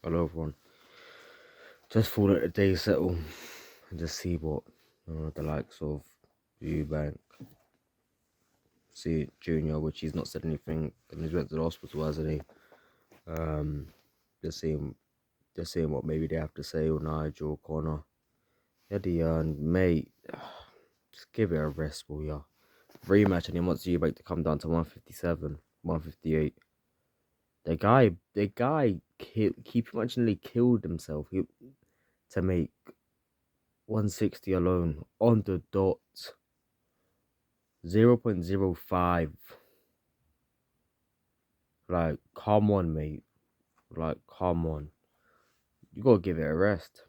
Hello everyone. Just thought that the day settle and just see what the likes of Eubank, see Junior, which he's not said anything, and he's went to the hospital, hasn't he? Um, just seeing, just seeing what maybe they have to say, or Nigel, or Conor. Eddie, mate, just give it a rest, will ya? Rematch, and he wants Eubank to come down to 157, 158. The guy, he pretty much nearly killed himself. To make 160 alone on the dot. 0.05. Like, come on, mate. Like, come on. You gotta give it a rest.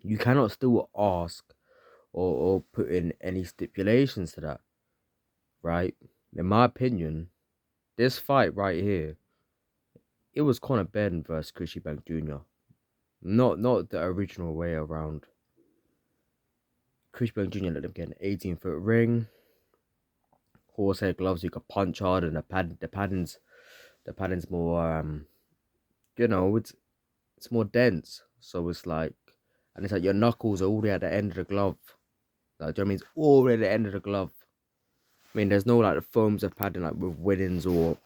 You cannot still ask or put in any stipulations to that, right? In my opinion, this fight right here, it was Conor Benn versus Eubank Jr. Not the original way around. Eubank Jr. let them get an 18-foot ring. Horsehair gloves, you could punch hard, and the padding's more it's more dense. So it's like, and it's like your knuckles are all the way at the end of the glove. Like, do you know what I mean? It's all the way at the end of the glove. I mean, there's no like the foams of padding like with Winnings or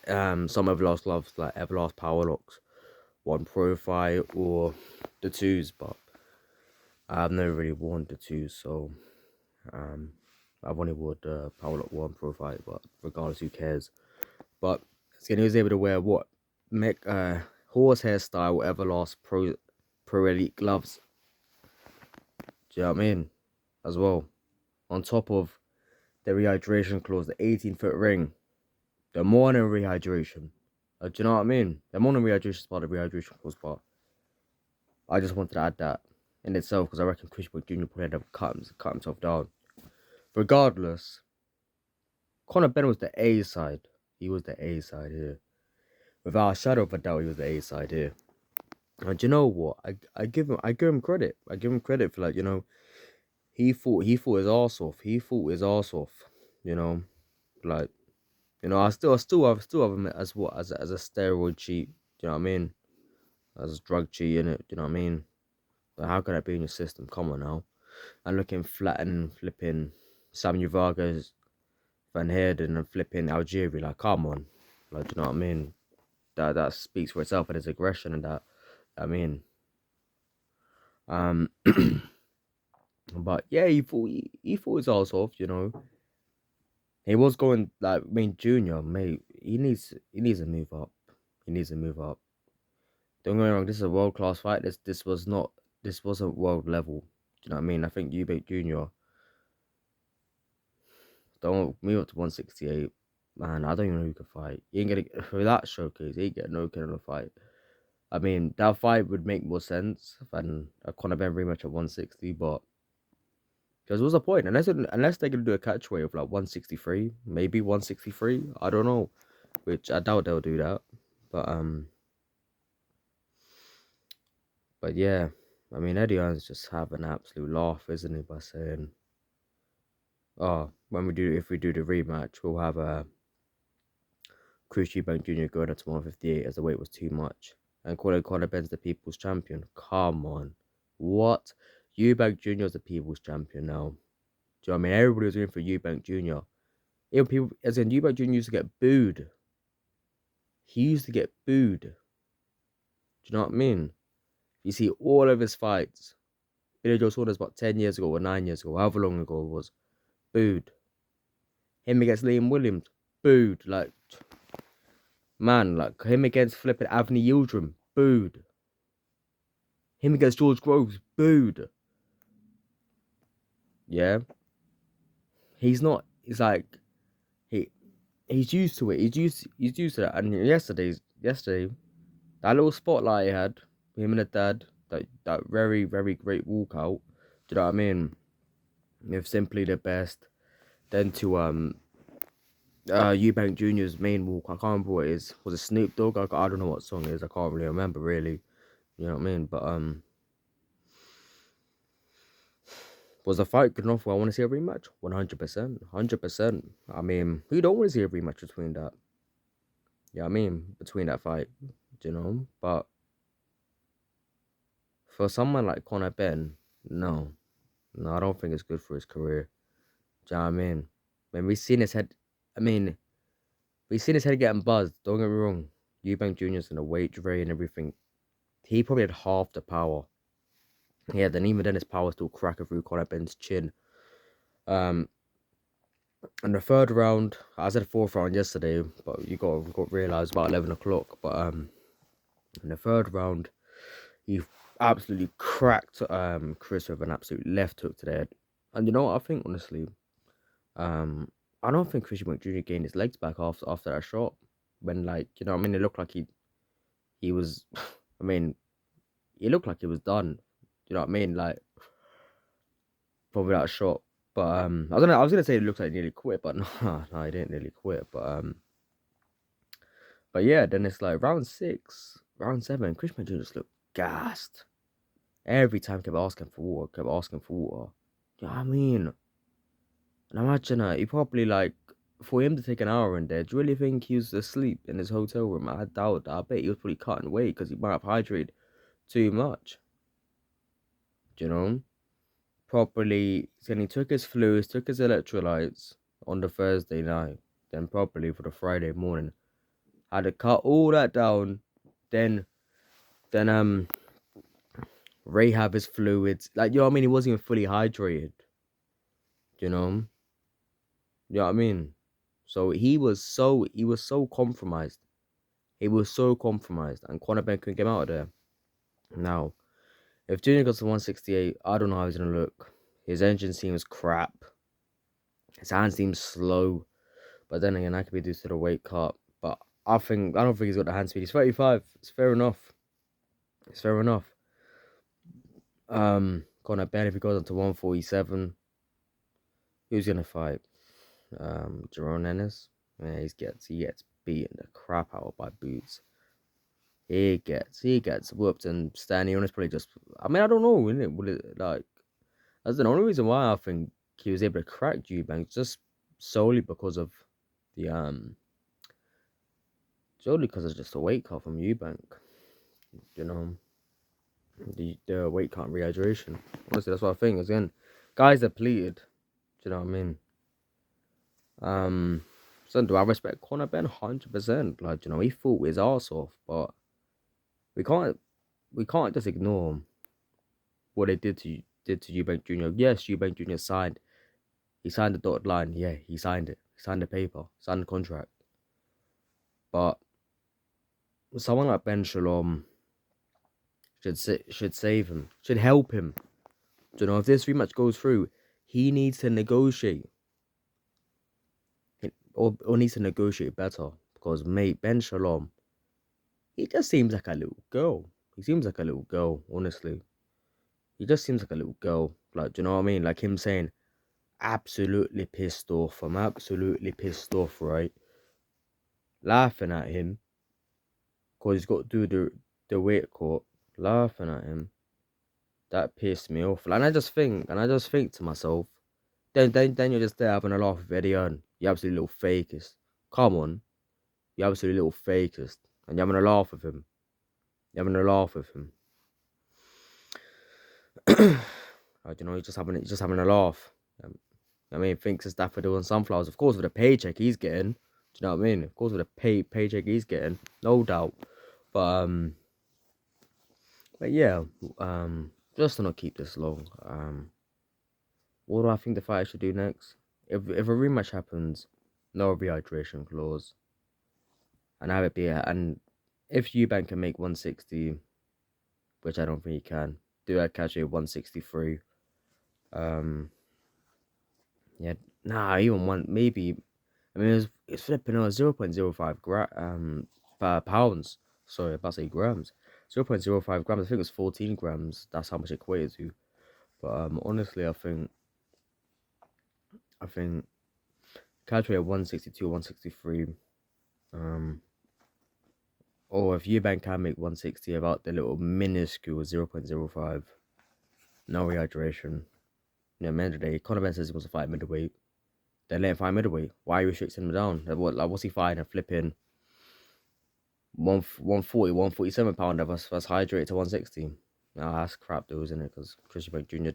some Everlast gloves like Everlast Power Locks, One Profile or the twos, but I've never really worn the twos, so I've only worn the Power Lock One Profile, but regardless, who cares? But he was able to wear what? Horse hairstyle Everlast Pro Elite gloves. Do you know what I mean? As well. On top of the rehydration clause, the 18-foot ring, the morning rehydration. Do you know what I mean? The morning rehydration is part of the rehydration clause, but I just wanted to add that in itself because I reckon Eubank Jr. probably had to cut himself down. Regardless, Conor Benn was the A side. He was the A side here. Without a shadow of a doubt, he was the A side here. And you know what? I give him credit. I give him credit for, like, he fought his ass off. He fought his ass off. Like, I still have him as a steroid cheat. Do you know what I mean? As a drug cheat, innit? Do you know what I mean? Like, how can that be in your system? Come on now. And looking flat and flipping Samuel Vargas, Van Heerden and flipping Algeria. Like, come on. Like, do you know what I mean? That speaks for itself and his aggression and that. I mean, but yeah, he fought his ass off. He was going, like, Junior, mate. He needs to move up. He needs to move up. Don't get me wrong. This is a world class fight. This wasn't world level. Do you know what I mean? I think Eubank Junior. Don't move up to 168. Man, I don't even know who could fight. He ain't gonna, for that showcase. He ain't getting no kind of fight. I mean, that fight would make more sense than a Conor Benn rematch at 160, but because what's the point? Unless they're gonna do a catchweight of like 163, maybe 163. I don't know, which I doubt they'll do that. But yeah, I mean, Eddie Hearn's just having an absolute laugh, isn't he, by saying, "Oh, if we do the rematch, we'll have a Eubank Jr. going at 158 as the weight was too much, and Conor Benn's the people's champion." Come on, what? Eubank Jr. is the people's champion now. Do you know what I mean? Everybody was going for Eubank Jr. Even people, as in Eubank Jr. used to get booed. He used to get booed. Do you know what I mean? You see all of his fights. Billy Joe Saunders about 10 years ago or 9 years ago, however long ago it was, booed. Him against Liam Williams, booed. Like, man, like him against flipping Anthony Yildirim, booed. Him against George Groves, booed. Yeah. He's like, he's used to it. He's used to that. And yesterday, that little spotlight he had, him and the dad, that very, very great walkout. Do you know what I mean? If Simply the Best. Then to Eubank Jr.'s main walk. I can't remember what it is. Was it Snoop Dogg? I don't know what song it is. I can't really remember, really. You know what I mean? But was the fight good enough? I want to see a rematch. 100%, 100%. I mean, who don't want to see a rematch between that? Yeah, I mean, between that fight. Do you know. But for someone like Conor Benn, no, no, I don't think it's good for his career. Do you know what I mean? When we seen his head, I mean, we seen his head getting buzzed. Don't get me wrong. Eubank Jr.'s in the weight tray and everything. He probably had half the power. Yeah, then even then his power still cracking through Conor Benn's chin. Um, in the third round, I said fourth round yesterday, but you got realized about 11 o'clock. But in the third round, he absolutely cracked Chris with an absolute left hook to the head. And you know what I think, honestly, um, I don't think Chris Eubank Jr. gained his legs back after that shot. When, like, you know what I mean, it looked like he was, I mean, he looked like he was done. You know what I mean, like, probably that shot. But I was gonna say it looks like he nearly quit, but no, no, he didn't nearly quit. But yeah, then it's like round 6, round 7, Chris Eubank Jr. just looked gassed. Every time kept asking for water, kept asking for water. You know what I mean? And imagine he probably like for him to take an hour in there, do you really think he was asleep in his hotel room? I doubt that. I bet he was probably cutting weight because he might have hydrated too much. Do you know? Properly, then he took his fluids, took his electrolytes on the Thursday night, then properly for the Friday morning. Had to cut all that down, then then rehab his fluids. Like, you know what I mean? He wasn't even fully hydrated. You know? You know what I mean? So he was so compromised. He was so compromised, and Conor Benn couldn't get him out of there. Now, if Junior goes to 168, I don't know how he's gonna look. His engine seems crap. His hands seem slow, but then again, that could be due to the weight cut. But I don't think he's got the hand speed. He's 35. It's fair enough. It's fair enough. Conor Benn, if he goes on to 147, who's gonna fight? Jerome Ennis. Yeah, he gets beaten the crap out by Boots. He gets whooped, and Stanley is probably just. I mean, I don't know, innit? Will it like? That's the only reason why I think he was able to crack Eubank, just solely because of the solely because of just the weight cut from Eubank. You know, the weight cut and rehydration. Honestly, that's what I think. Again, guys depleted. Do you know what I mean? So do I respect Conor Benn? 100%. Like, you know, he fought his ass off, but we can't just ignore what they did to Eubank Jr. Yes, Eubank Jr. signed. He signed the dotted line. Yeah, he signed it. He signed the paper. Signed the contract. But someone like Ben Shalom should save him. Should help him. You know, if this rematch goes through, he needs to negotiate. Or needs to negotiate better. Because, mate, Ben Shalom, he just seems like a little girl. He seems like a little girl, honestly. He just seems like a little girl. Like, do you know what I mean? Like him saying, absolutely pissed off. I'm absolutely pissed off, right? Laughing at him. Because he's got to do the weight cut. Laughing at him. That pissed me off. And I just think to myself, then you're just there having a laugh with Eddie Earn. You absolute little fakest. Come on. You absolute little fakest. And you're having a laugh with him. You're having a laugh with him. You know, he's just having a laugh. I mean, thinks it's daffodil and sunflowers. Of course, with the paycheck he's getting. Do you know what I mean? Of course, with the paycheck he's getting, no doubt. But yeah, just to not keep this long. What do I think the fight should do next? If a rematch happens, no rehydration clause, and have it be and if Eubank can make 160, which I don't think he can, do a catch at 163. Yeah, nah, even one maybe. I mean, it's flipping out 0.05 pounds. Sorry, about to say grams. 0.05 grams. I think it was 14 grams. That's how much it equated to. But honestly, I think catch rate at 162, 163. Or if Eubank can make 160 about the little minuscule 0.05. No rehydration. You know, at the end of the day, Conor Benn says he wants to fight middleweight. Then let him fight middleweight. Why are you restricting him down? What's he fighting? A flipping 140, 147 pounder versus hydrate to 160. Nah, that's crap though, isn't it? Because Chris Eubank Jr.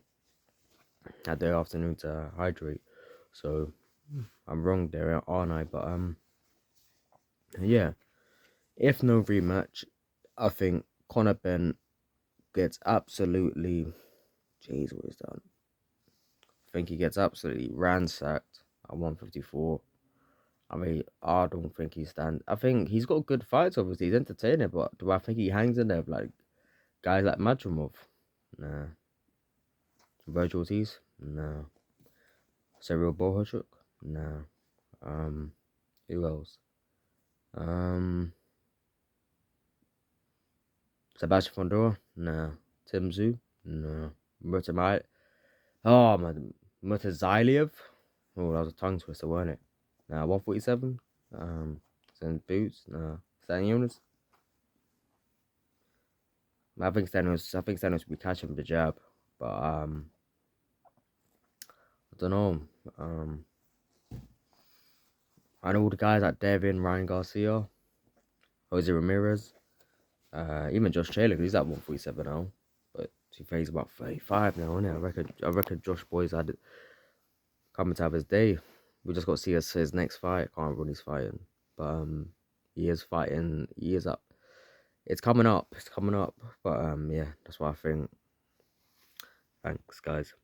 had the afternoon to hydrate. So I'm wrong there, aren't I? But yeah. If no rematch, I think Conor Benn gets absolutely, jeez, what is that? I think he gets absolutely ransacked at 154. I mean, I don't think he stands. I think he's got good fights, obviously. He's entertaining, but do I think he hangs in there with like guys like Madrimov? Nah. Virgil Ortiz? Nah. Cyril Bohachuk? Nah. Who else? Um, Sebastian Fondora? Nah. Tim Zoo? Nah. Murtamai? Oh, man. Murtaziliev? Oh, that was a tongue twister, wasn't it? Nah, 147? Send Boots? Nah. Stan Jonas? I think Stanos will be catching the jab, but I don't know. I know all the guys like Devin, Ryan Garcia, Jose Ramirez, even Josh Taylor, he's at 147 now, but he plays about 35 now, isn't it? I reckon Josh Boy's had it coming to have his day. We just got to see his next fight. I can't remember when he's fighting, but he is fighting. He is up. It's coming up. It's coming up. But yeah, that's what I think. Thanks, guys.